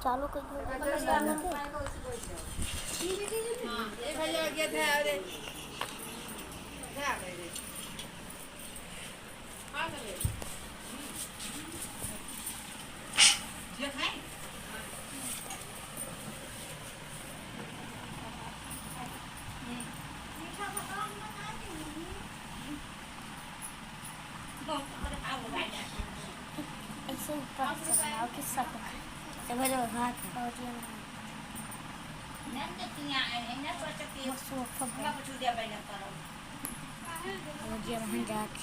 चालू कर ऐसे ऊपर से बनाओ कि सब बड़े हाथ और ये महन जात